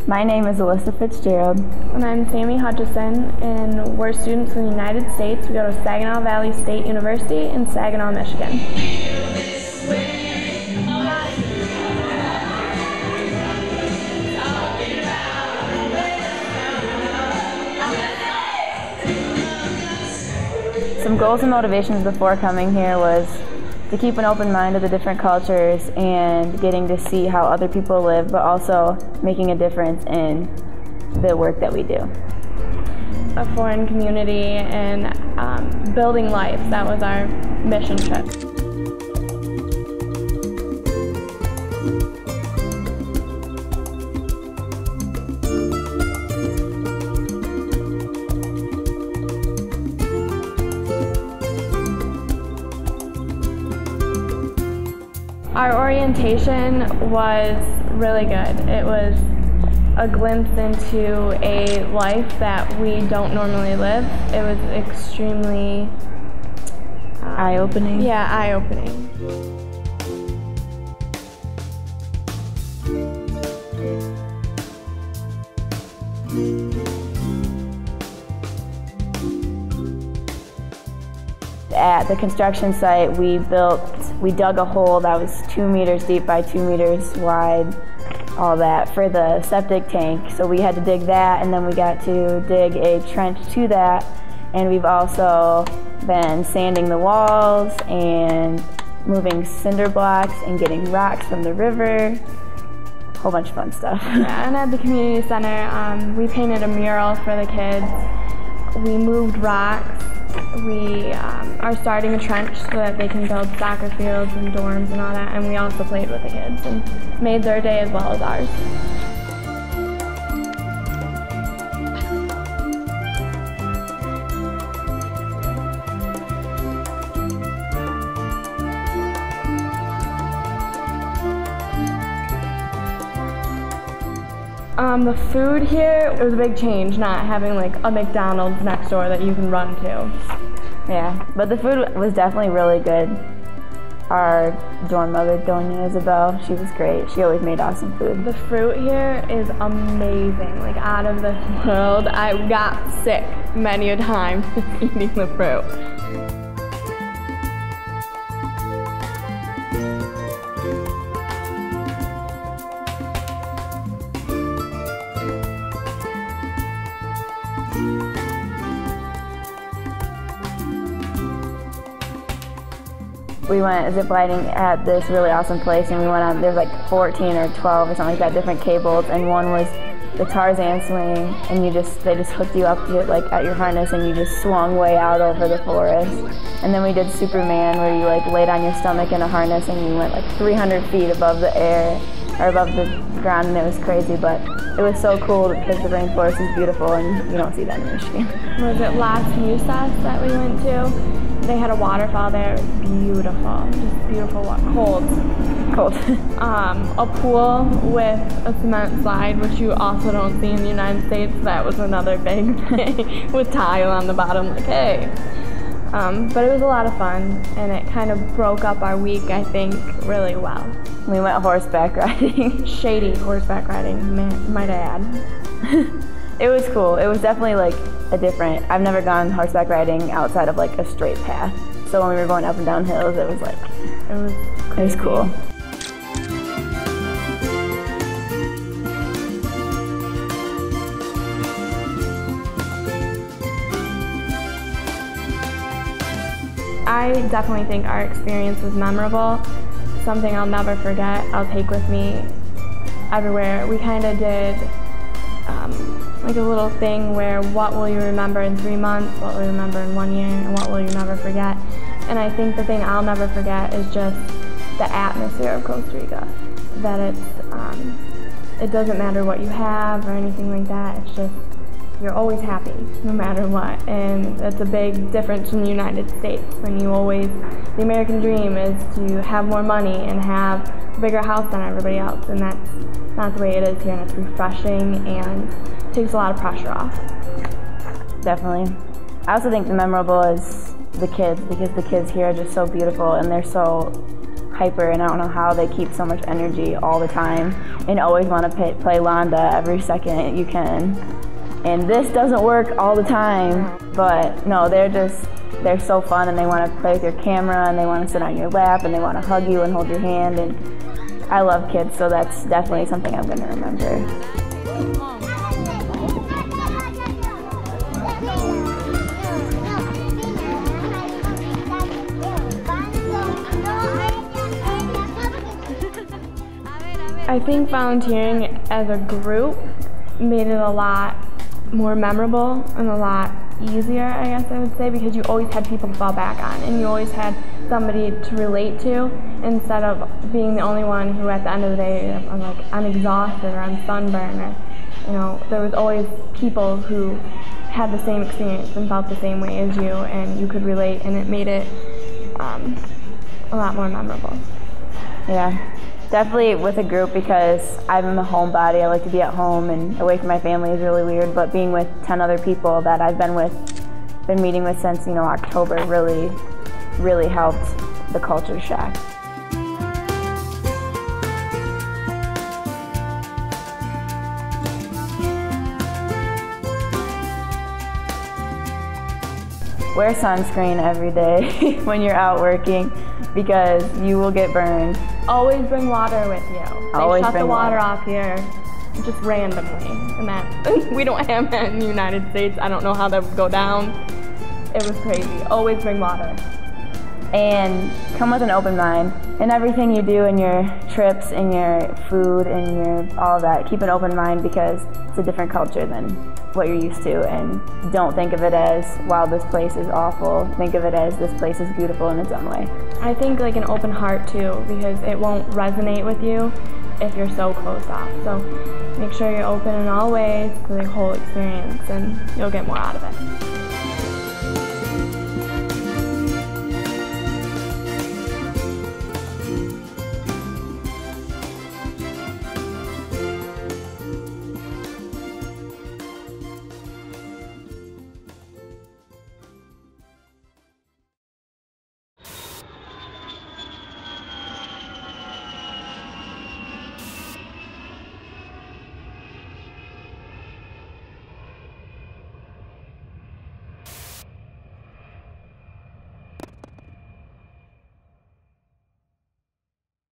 My name is Alyssa Fitzgerald. And I'm Sammi Hutchison, and we're students from the United States. We go to Saginaw Valley State University in Saginaw, Michigan. Some goals and motivations before coming here was to keep an open mind to the different cultures and getting to see how other people live, but also making a difference in the work that we do. A foreign community and building life. That was our mission trip. Our orientation was really good. It was a glimpse into a life that we don't normally live. It was extremely eye-opening. Yeah, eye-opening. At the construction site, we dug a hole that was 2 meters deep by 2 meters wide, all that, for the septic tank. So we had to dig that, and then we got to dig a trench to that. And we've also been sanding the walls and moving cinder blocks and getting rocks from the river. A whole bunch of fun stuff. Yeah, and at the community center, we painted a mural for the kids. We moved rocks. We are starting a trench so that they can build soccer fields and dorms and all that, and we also played with the kids and made their day as well as ours. The food here, it was a big change not having like a McDonald's next door that you can run to. Yeah, but the food was definitely really good. Our dorm mother, Doña Isabel, she was great. She always made awesome food. The fruit here is amazing, like out of this world. I got sick many a time eating the fruit. We went ziplining at this really awesome place, and we went on, there's like 14 or 12 or something like that, different cables, and one was the Tarzan swing, and they just hooked you up to it like at your harness, and you just swung way out over the forest. And then we did Superman, where you like laid on your stomach in a harness and you went like 300 feet above the air, or above the ground, and it was crazy, but it was so cool because the rainforest is beautiful and you don't see that in Michigan. Was it Las Musas that we went to? They had a waterfall there. It was beautiful, just beautiful. Cold. A pool with a cement slide, which you also don't see in the United States. That was another big thing, with tile on the bottom, like, hey. But it was a lot of fun, and it kind of broke up our week, I think, really well. We went horseback riding. Shady horseback riding, might I add. It was cool. It was definitely like I've never gone horseback riding outside of like a straight path. So when we were going up and down hills, it was like, it was cool. I definitely think our experience was memorable. Something I'll never forget, I'll take with me everywhere. We kind of did like a little thing where what will you remember in 3 months, what will you remember in 1 year, and what will you never forget. And I think the thing I'll never forget is just the atmosphere of Costa Rica. That it doesn't matter what you have or anything like that, it's just you're always happy no matter what. And that's a big difference from the United States, when the American dream is to have more money and have a bigger house than everybody else, and that's not the way it is here, and it's refreshing and takes a lot of pressure off. Definitely. I also think the memorable is the kids, because the kids here are just so beautiful and they're so hyper, and I don't know how they keep so much energy all the time and always want to play Londa every second you can. And this doesn't work all the time, but no, they're so fun, and they want to play with your camera, and they want to sit on your lap, and they want to hug you and hold your hand, and I love kids, so that's definitely something I'm going to remember. I think volunteering as a group made it a lot more memorable and a lot easier, I guess I would say, because you always had people to fall back on, and you always had somebody to relate to, instead of being the only one who at the end of the day, I'm like, I'm exhausted or I'm sunburned, or, you know, there was always people who had the same experience and felt the same way as you, and you could relate, and it made it a lot more memorable. Yeah. Definitely with a group, because I'm a homebody. I like to be at home, and away from my family is really weird, but being with 10 other people that I've been meeting with since, you know, October really helped the culture shock. Wear sunscreen every day when you're out working, because you will get burned. Always bring water with you. They shut the water off here just randomly, and that we don't have that in the United States. I don't know how that would go down. It was crazy. Always bring water. And come with an open mind in everything you do, in your trips, in your food, in your all of that. Keep an open mind, because it's a different culture than what you're used to, and don't think of it as, wow, this place is awful. Think of it as, this place is beautiful in its own way. I think like an open heart too, because it won't resonate with you if you're so closed off. So make sure you're open in all ways to the whole experience, and you'll get more out of it.